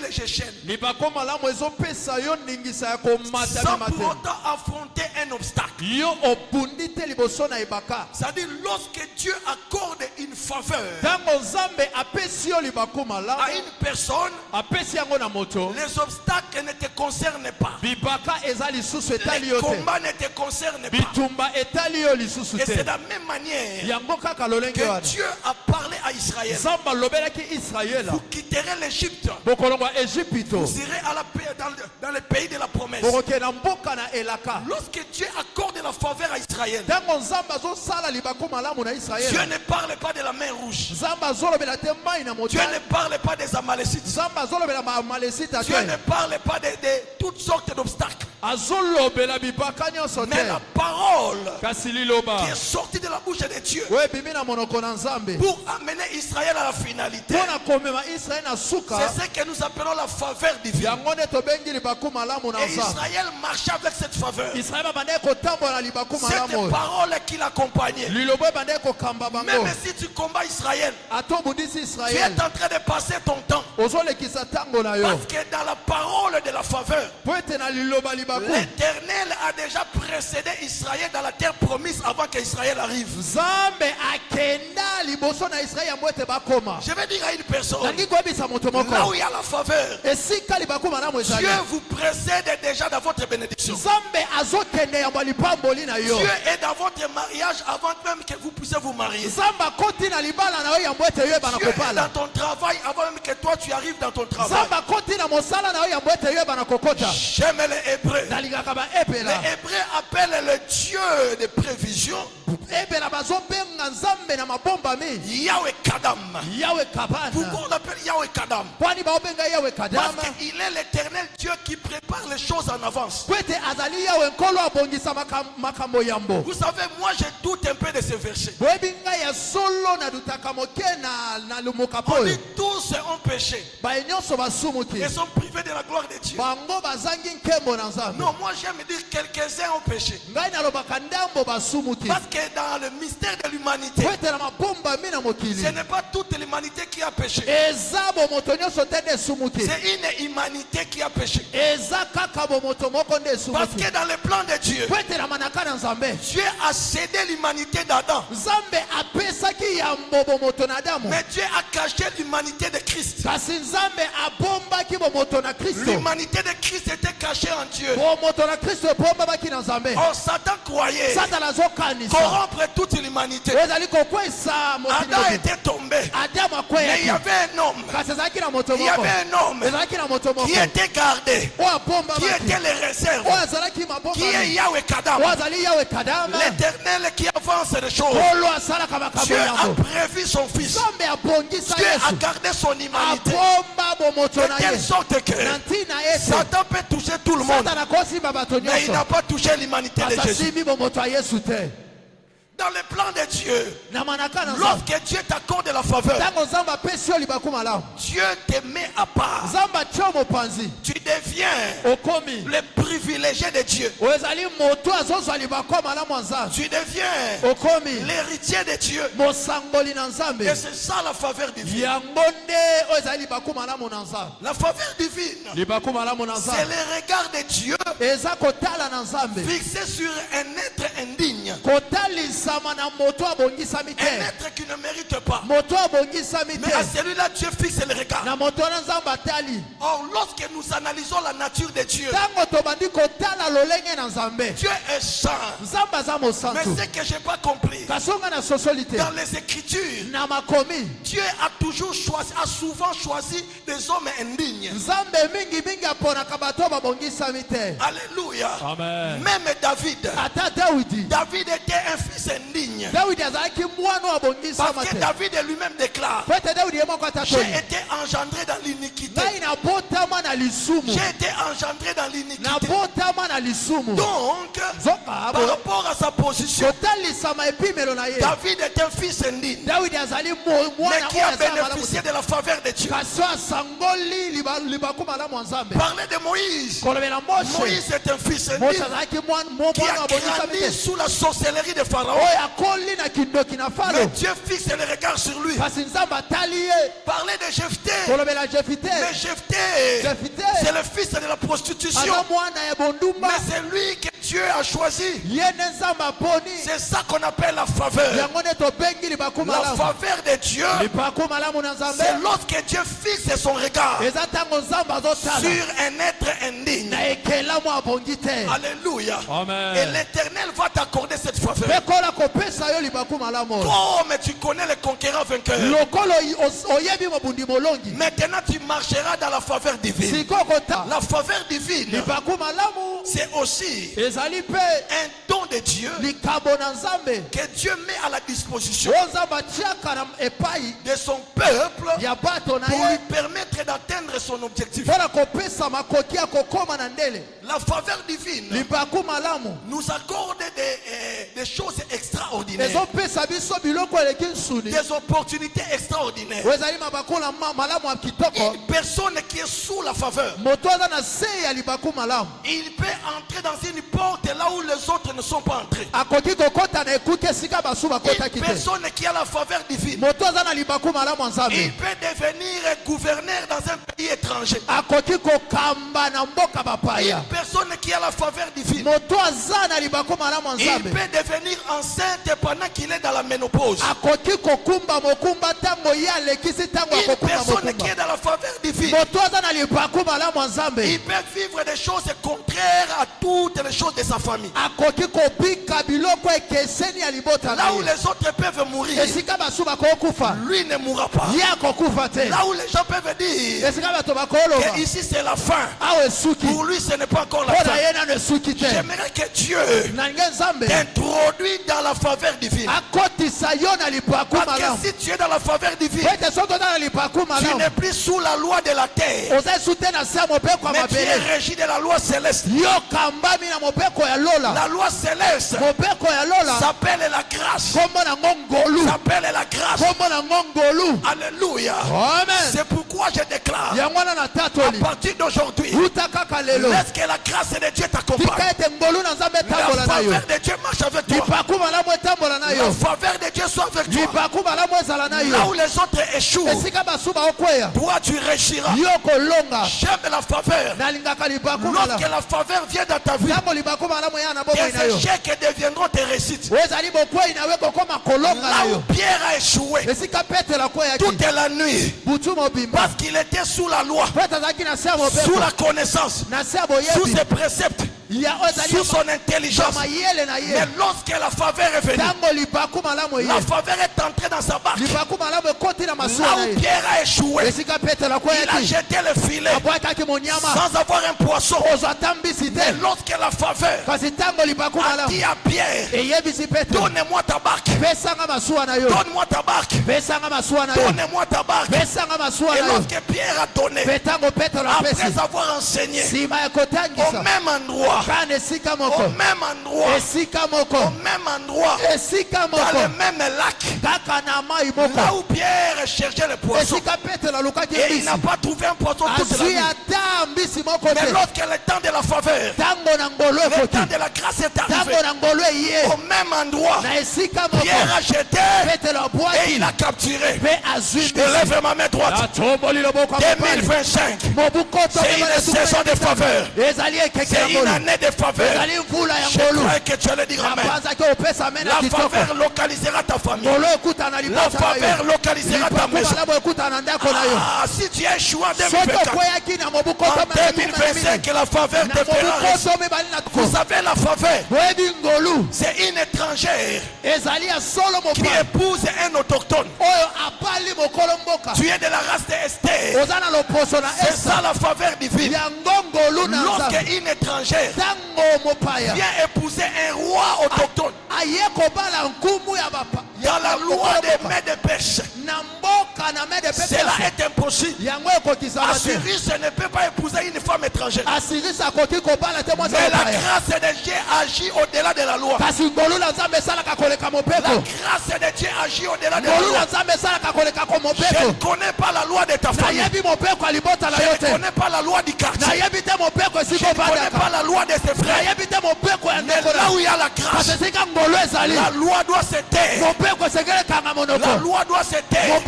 lèges chaînes. Sans Pour autant affronter un obstacle. C'est-à-dire lorsque Dieu accorde une faveur à une personne, les obstacles ne te concernent pas. Les combats ne te concernent pas. Et c'est de la même manière que Dieu a parlé à Israël. Vous quitterez l'Égypte. Vous irez à la paix dans le pays de la promesse. Lorsque Dieu accorde la faveur à Israël, Dieu ne parle pas de la mer rouge. Dieu ne parle pas des Amalécites. Dieu ne parle pas de toutes sortes d'obstacles. Mais la parole qui est sortie de la bouche de Dieu pour amener Israël à la finalité, c'est ce que nous appelons la faveur divine. Et Israël marchait avec cette faveur. Cette parole qui l'accompagnait. Même si tu combats Israël, tu es en train de passer ton temps. Parce que dans la parole de la faveur, l'Éternel a déjà précédé Israël dans la terre promise avant qu'Israël arrive. Je vais dire à une personne, là où il y a la faveur, Dieu vous précède déjà dans votre bénédiction. Dieu est dans votre mariage avant même que vous puissiez vous marier. Dieu est dans ton travail avant même que toi tu arrives dans ton travail. J'aime les Hébreux. Les Hébreux appellent le Dieu de prévision Yahweh Kadam. Pourquoi on l'appelle Yahweh Kadam? Parce qu'il est l'éternel Dieu qui prépare les choses en avance. Vous savez, moi je doute un peu de ce verset. On dit tous ont péché et sont privés de la gloire de Dieu. Non, moi j'aime dire quelques-uns ont péché. Parce que dans le mystère de l'humanité, ce n'est pas toute l'humanité qui a péché. C'est une humanité qui a péché. Parce que dans le plan de Dieu, Dieu a cédé l'humanité d'Adam. Mais Dieu a caché l'humanité de Christ. L'humanité de Christ était cachée en Dieu. Oh, Satan croyait corrompre toute l'humanité. Adam était tombé. Mais il y avait un homme. Il y avait un homme qui était gardé, qui était les réserves, qui est Yahweh Kadam, l'éternel qui avance les choses. Dieu a prévu son fils. Dieu a gardé son humanité de telle sorte que Satan peut toucher tout le monde, mais il n'a pas touché l'humanité de Jésus. Dans le plan de Dieu, lorsque Dieu t'accorde la faveur, Dieu te met à part. Tu deviens le privilégié de Dieu. Tu deviens l'héritier de Dieu. Et c'est ça la faveur divine. La faveur divine, c'est le regard de Dieu fixé sur un être indigne. Un être qui ne mérite pas. Mais à celui-là, Dieu fixe le regard. Or, lorsque nous analysons la nature de Dieu, Dieu est saint. Mais ce que je n'ai pas compris, dans les Écritures, Dieu a toujours choisi, a souvent choisi des hommes indignes. Alléluia. Amen. Même David était un fils indigne. Parce que David lui-même déclare: j'ai été engendré dans l'iniquité. J'ai été engendré dans l'iniquité. Donc, par rapport à sa position, David est un fils indigne, mais qui a bénéficié de la faveur de Dieu. Parlez de Moïse. Moïse est un fils indigne qui a grandi sous la sorcellerie de Pharaon. Mais Dieu fixe le regard sur lui. Parlez de Jephthé. Mais Jephthé, c'est le fils de la prostitution. Mais c'est lui que Dieu a choisi. C'est ça qu'on appelle la faveur. La faveur de Dieu, c'est lorsque Dieu fixe son regard sur un être indigne. Alléluia. Amen. Et l'Éternel va t'accorder cette faveur. Oh, mais tu connais les conquérants vainqueurs. Maintenant tu marcheras dans la faveur divine. La faveur divine, c'est aussi un don de Dieu que Dieu met à la disposition de son peuple pour lui permettre d'atteindre son objectif. La faveur divine nous accorde des choses extraordinaires, des opportunités extraordinaires. Une personne qui est sous la faveur, il peut entrer dans une porte là où les autres ne sont pas entrés. Une personne qui a la faveur divine, il peut devenir gouverneur dans un pays étranger. Une personne qui a la faveur divine, il peut devenir enceinte pendant qu'il est dans la ménopause. Une personne qui est dans la faveur divine, il peut vivre des choses contraires à toutes les choses de sa famille. Là où les autres peuvent mourir, lui ne mourra pas. Là où les gens peuvent dire que ici c'est la fin, pour lui ce n'est pas encore la fin. J'aimerais que Dieu t'introduise dans la faveur divine. Parce que si tu es dans la faveur divine, tu n'es plus sous la loi de la terre, mais tu es régi de la loi céleste. La loi céleste s'appelle la grâce. S'appelle la grâce. Alléluia. C'est pourquoi je déclare à partir d'aujourd'hui, laisse que la grâce de Dieu t'accompagne. La faveur de Dieu marche avec toi. La faveur de Dieu soit avec toi. Là où les autres échouent, toi tu réussiras. J'aime la faveur. Lorsque la faveur vient dans ta vie, tes échecs deviendront tes réussites. Là où Pierre a échoué toute la nuit, parce qu'il était sous la loi, sous la connaissance, sous ses préceptes, sous son intelligence. Mais lorsque la faveur est venue, la faveur est entrée dans sa barque. Là où Pierre a échoué, il a jeté le filet sans avoir un poisson. Mais lorsque la faveur a dit à Pierre, donne-moi ta barque, donne-moi ta barque, donne-moi ta barque. Et lorsque Pierre a donné, après avoir enseigné, au même endroit, au même endroit, dans le même lac, là où Pierre cherchait le poisson, et il n'a pas trouvé un poisson toute la nuit. Mais lorsque le temps de la faveur, le temps de la grâce est arrivé, au même endroit, Pierre a jeté et il a capturé. Je lève ma main droite. 2025, c'est une saison de faveur, c'est une année de faveur. Je crois que tu allais dire amen. La faveur localisera ta famille. La faveur localisera ta maison. Ah, si tu as échoué en 2024, en 2025, la faveur te fera réussir. Vous savez, la faveur, c'est une étrangère qui épouse un autochtone. Tu es de la race de Esther. C'est ça la faveur divine. Lorsque une étrangère vient épouser un roi autochtone, dans la loi des mains de pêche, cela est impossible. Assyrus ne peut pas épouser une femme étrangère. étranger. Mais la grâce de Dieu agit au-delà de la loi. La grâce de Dieu agit au-delà de la loi. Je ne connais pas la loi de ta famille. Je ne connais pas la loi du quartier. Je ne connais pas la loi de ses frères. Mais là où il y a la grâce, la loi doit se taire. La loi doit se taire.